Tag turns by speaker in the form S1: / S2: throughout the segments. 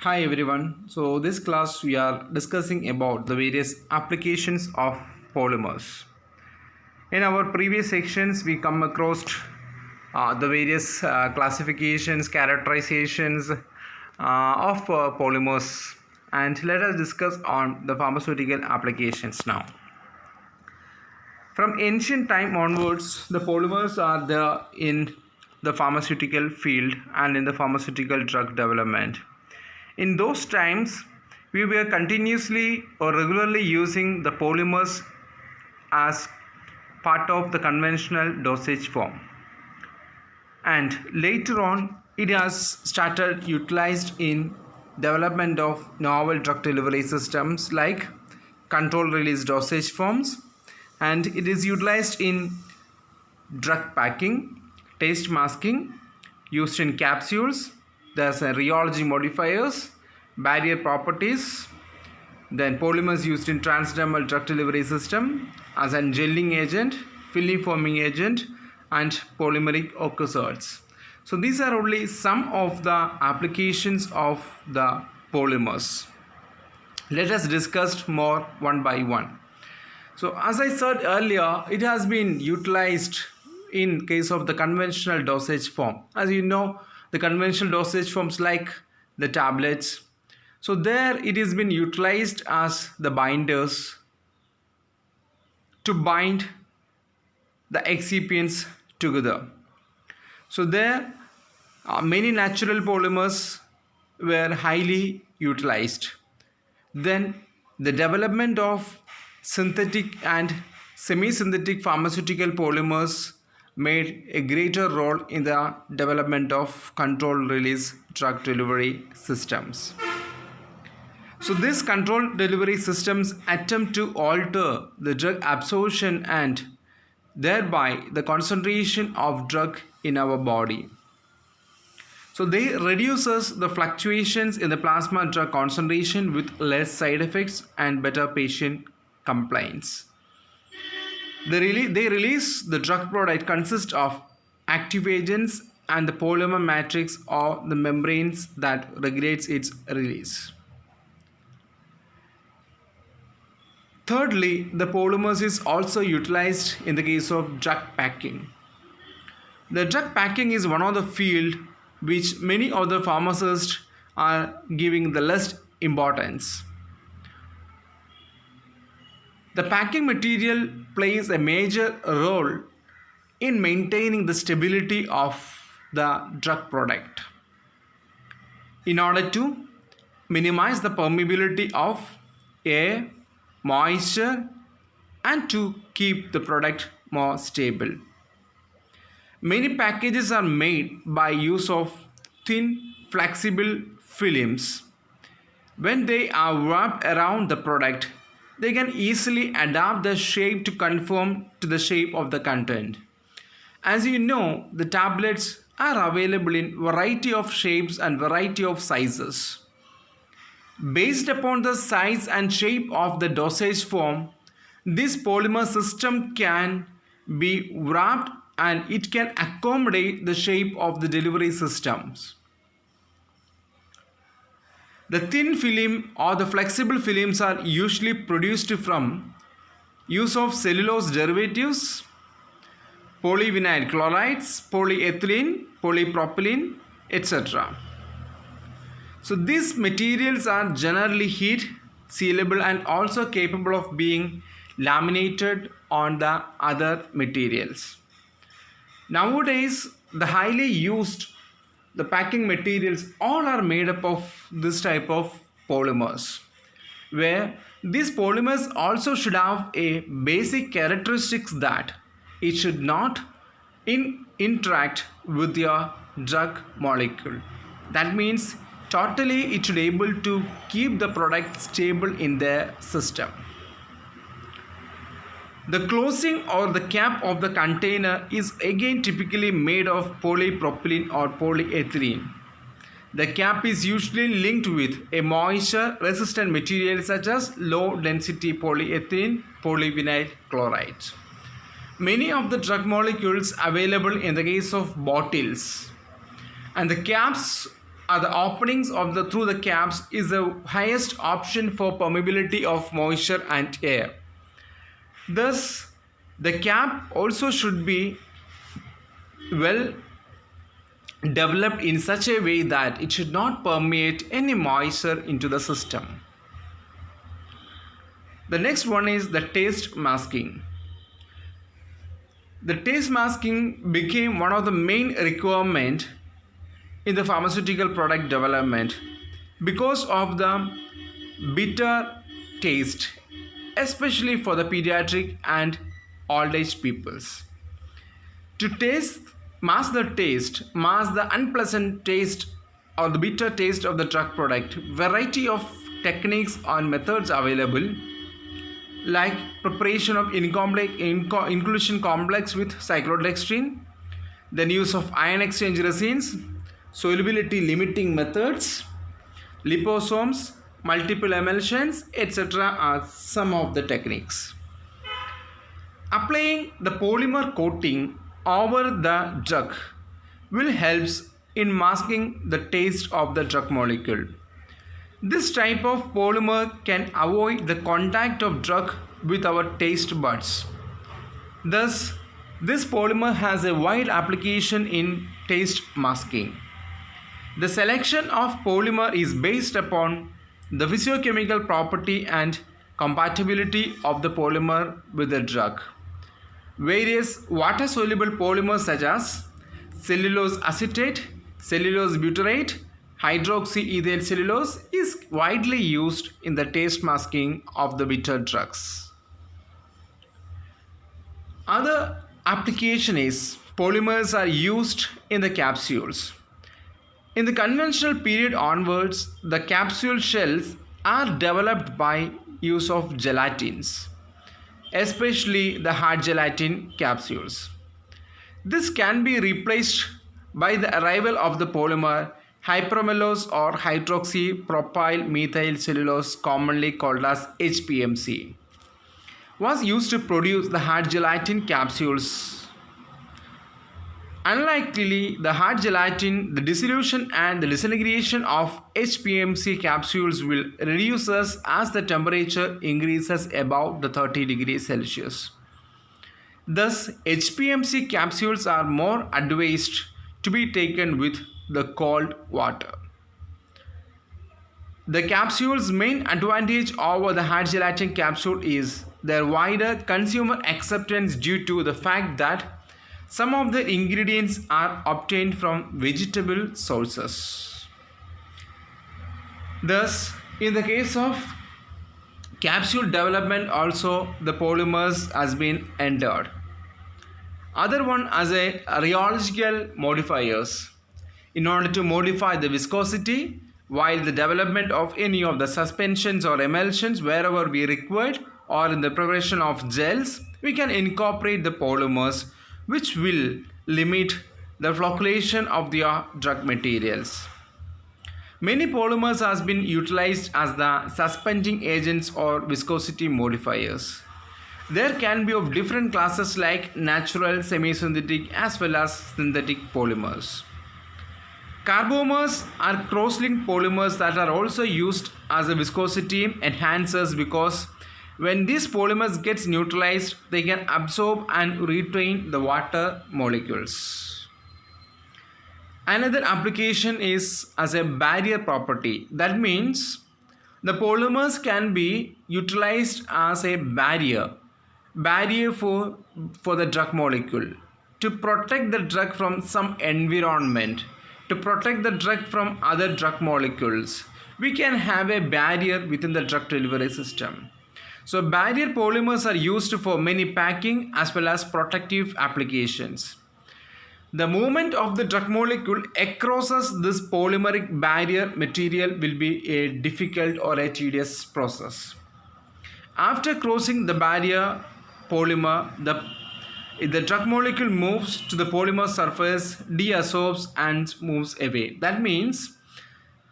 S1: Hi everyone. So this class we are discussing about the various applications of polymers. In our previous sections we come across the various classifications, characterizations of polymers, and let us discuss on the pharmaceutical applications now. From ancient time onwards, the polymers are there in the pharmaceutical field and in the pharmaceutical drug development. In those times, we were continuously or regularly using the polymers as part of the conventional dosage form. And later on, it has started utilized in development of novel drug delivery systems like control release dosage forms, and it is utilized in drug packing, taste masking, used in capsules. There's a rheology modifiers, barrier properties, then polymers used in transdermal drug delivery system as a gelling agent, film forming agent, and polymeric ocular. So these are only some of the applications of the polymers. Let us discuss more one by one. So as I said earlier, it has been utilized in case of the conventional dosage form. As you know, the conventional dosage forms like the tablets. So there it has been utilized as the binders to bind the excipients together. So there many natural polymers were highly utilized. Then the development of synthetic and semi-synthetic pharmaceutical polymers made a greater role in the development of control release drug delivery systems. So these control delivery systems attempt to alter the drug absorption and thereby the concentration of drug in our body. So they reduces the fluctuations in the plasma drug concentration with less side effects and better patient compliance. They release the drug product consists of active agents and the polymer matrix or the membranes that regulates its release. Thirdly, the polymers is also utilized in the case of drug packing. The drug packing is one of the field which many other pharmacists are giving the less importance. The packing material plays a major role in maintaining the stability of the drug product in order to minimize the permeability of air, moisture, and to keep the product more stable. Many packages are made by use of thin flexible films. When they are wrapped around the product, they can easily adapt the shape to conform to the shape of the content. As you know, the tablets are available in variety of shapes and variety of sizes. Based upon the size and shape of the dosage form, this polymer system can be wrapped and it can accommodate the shape of the delivery systems. The thin film or the flexible films are usually produced from use of cellulose derivatives, polyvinyl chlorides, polyethylene, polypropylene, etc. So these materials are generally heat sealable and also capable of being laminated on the other materials. Nowadays, the highly used the packing materials all are made up of this type of polymers, where these polymers also should have a basic characteristics that it should not interact with your drug molecule. That means totally it should be able to keep the product stable in their system. The closing or the cap of the container is again typically made of polypropylene or polyethylene. The cap is usually linked with a moisture resistant material such as low density polyethylene, polyvinyl chloride. Many of the drug molecules available in the case of bottles and the caps the openings of the through the caps is the highest option for permeability of moisture and air. Thus, the cap also should be well developed in such a way that it should not permeate any moisture into the system. The next one is the taste masking. The taste masking became one of the main requirements in the pharmaceutical product development because of the bitter taste, especially for the pediatric and old age peoples. To mask the unpleasant taste or the bitter taste of the drug product, variety of techniques and methods available, like preparation of inclusion complex with cyclodextrin, then use of ion exchange resins, solubility limiting methods, liposomes, multiple emulsions, etc. are some of the techniques. Applying the polymer coating over the drug will help in masking the taste of the drug molecule. This type of polymer can avoid the contact of drug with our taste buds. Thus, this polymer has a wide application in taste masking. The selection of polymer is based upon the physiochemical property and compatibility of the polymer with the drug. Various water-soluble polymers such as cellulose acetate, cellulose butyrate, hydroxyethyl cellulose is widely used in the taste masking of the bitter drugs. Other application is polymers are used in the capsules. In the conventional period onwards, the capsule shells are developed by use of gelatins, especially the hard gelatin capsules. This can be replaced by the arrival of the polymer hypermellose or hydroxypropyl methyl cellulose, commonly called as HPMC, was used to produce the hard gelatin capsules. Unlikely, the hard gelatin, the dissolution and the disintegration of HPMC capsules will reduce as the temperature increases above the 30 degrees Celsius. Thus, HPMC capsules are more advised to be taken with the cold water. The capsule's main advantage over the hard gelatin capsule is their wider consumer acceptance due to the fact that some of the ingredients are obtained from vegetable sources. Thus, in the case of capsule development also the polymers has been entered. Other one as a rheological modifiers in order to modify the viscosity while the development of any of the suspensions or emulsions wherever we required, or in the preparation of gels, we can incorporate the polymers which will limit the flocculation of the drug materials. Many polymers has been utilized as the suspending agents or viscosity modifiers. There can be of different classes like natural, semi-synthetic as well as synthetic polymers. Carbomers are cross-linked polymers that are also used as a viscosity enhancers because when these polymers gets neutralized, they can absorb and retain the water molecules. Another application is as a barrier property. That means the polymers can be utilized as a barrier for the drug molecule to protect the drug from some environment, to protect the drug from other drug molecules. We can have a barrier within the drug delivery system. So barrier polymers are used for many packing as well as protective applications. The movement of the drug molecule across this polymeric barrier material will be a difficult or a tedious process. After crossing the barrier polymer, the drug molecule moves to the polymer surface, deabsorbs and moves away. That means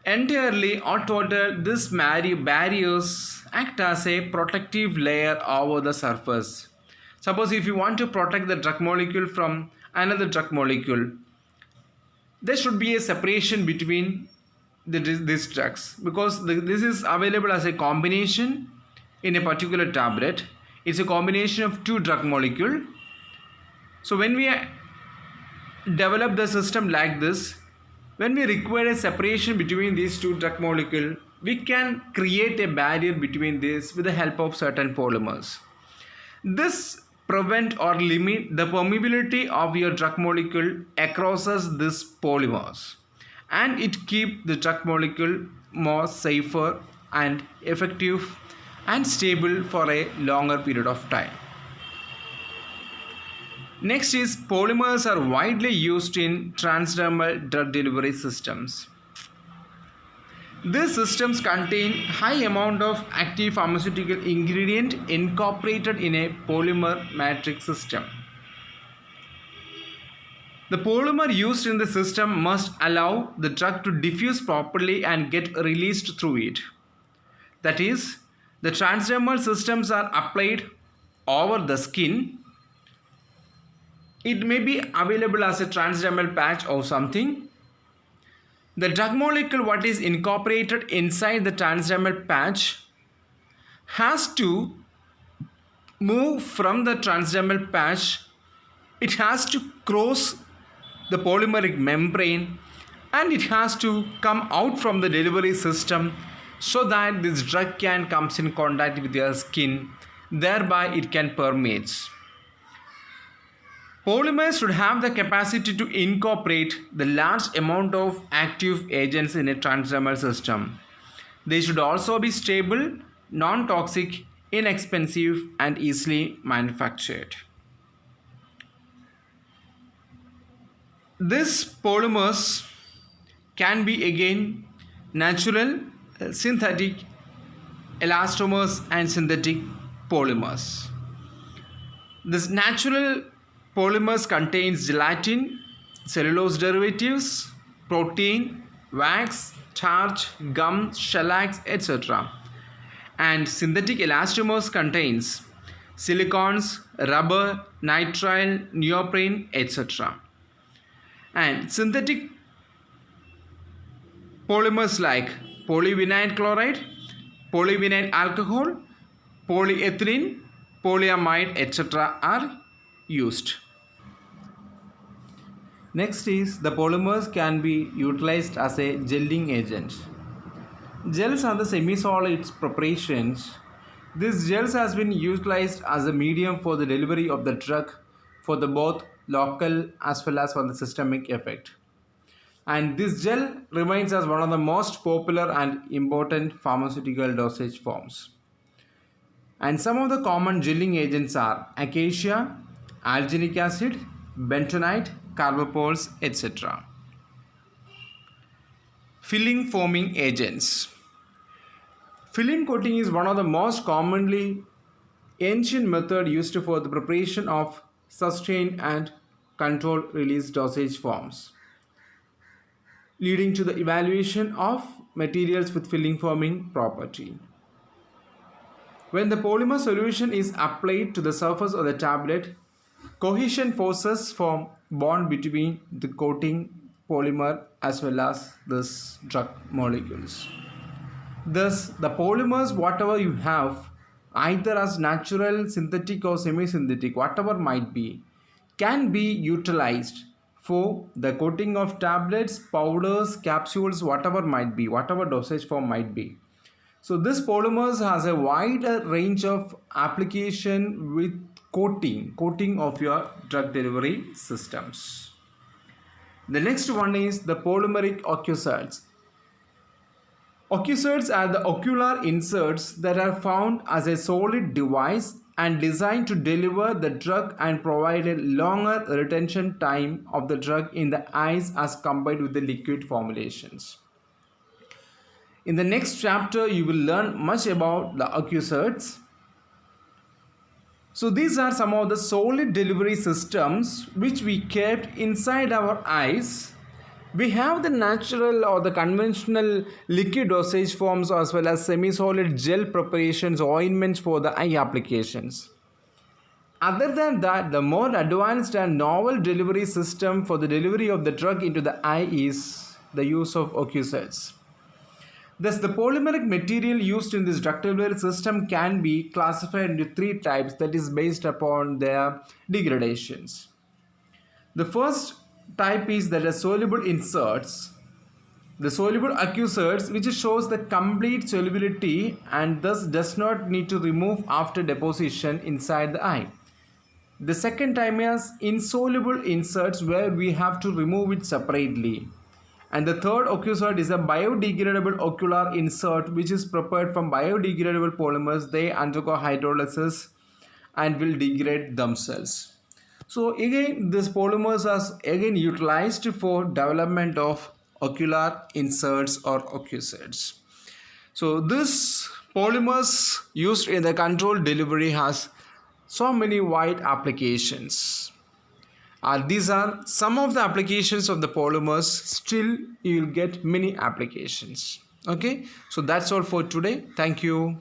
S1: entirely or total these barriers act as a protective layer over the surface. Suppose if you want to protect the drug molecule from another drug molecule, there should be a separation between these drugs, because this is available as a combination in a particular tablet. It's a combination of two drug molecule. So when we develop the system like this, when we require a separation between these two drug molecule, we can create a barrier between this with the help of certain polymers. This prevent or limit the permeability of your drug molecule across this polymers, and it keep the drug molecule more safer and effective and stable for a longer period of time. Next is polymers are widely used in transdermal drug delivery systems. These systems contain high amount of active pharmaceutical ingredient incorporated in a polymer matrix system. The polymer used in the system must allow the drug to diffuse properly and get released through it. That is, the transdermal systems are applied over the skin. It may be available as a transdermal patch or something. The drug molecule what is incorporated inside the transdermal patch has to move from the transdermal patch. It has to cross the polymeric membrane, and it has to come out from the delivery system so that this drug can comes in contact with your skin, thereby it can permeate. Polymers should have the capacity to incorporate the large amount of active agents in a transdermal system. They should also be stable, non-toxic, inexpensive, and easily manufactured. These polymers can be again natural, synthetic, elastomers, and synthetic polymers. This natural polymers contains gelatin, cellulose derivatives, protein, wax, starch, gum, shellac, etc. And synthetic elastomers contains silicons, rubber, nitrile, neoprene, etc. And synthetic polymers like polyvinyl chloride, polyvinyl alcohol, polyethylene, polyamide, etc. are used. Next is the polymers can be utilized as a gelling agent. Gels are the semi-solid preparations. This gels has been utilized as a medium for the delivery of the drug for the both local as well as for the systemic effect. And this gel remains as one of the most popular and important pharmaceutical dosage forms. And some of the common gelling agents are acacia, alginic acid, bentonite, carbapenems, etc. Film forming agents. Film coating is one of the most commonly ancient method used for the preparation of sustained and controlled release dosage forms, leading to the evaluation of materials with film forming property. When the polymer solution is applied to the surface of the tablet, cohesion forces form bond between the coating polymer as well as this drug molecules. Thus, the polymers whatever you have, either as natural, synthetic or semi-synthetic, whatever might be, can be utilized for the coating of tablets, powders, capsules, whatever might be, whatever dosage form might be. So this polymers has a wide range of application with coating of your drug delivery systems. The next one is the polymeric ocularts. Ocularts are the ocular inserts that are found as a solid device and designed to deliver the drug and provide a longer retention time of the drug in the eyes as compared with the liquid formulations. In the next chapter, you will learn much about the ocularts. So these are some of the solid delivery systems which we kept inside our eyes. We have the natural or the conventional liquid dosage forms as well as semi-solid gel preparations, ointments for the eye applications. Other than that, the more advanced and novel delivery system for the delivery of the drug into the eye is the use of ocularts. Thus, the polymeric material used in this drug delivery system can be classified into three types, that is based upon their degradations. The first type is that are soluble inserts. The soluble accusers, which shows the complete solubility and thus does not need to remove after deposition inside the eye. The second type is insoluble inserts, where we have to remove it separately. And the third occusert is a biodegradable ocular insert, which is prepared from biodegradable polymers. They undergo hydrolysis and will degrade themselves. So again, these polymers are again utilized for development of ocular inserts or occusers. So this polymers used in the controlled delivery has so many wide applications. These are some of the applications of the polymers. Still you will get many applications. Okay, so that's all for today. Thank you.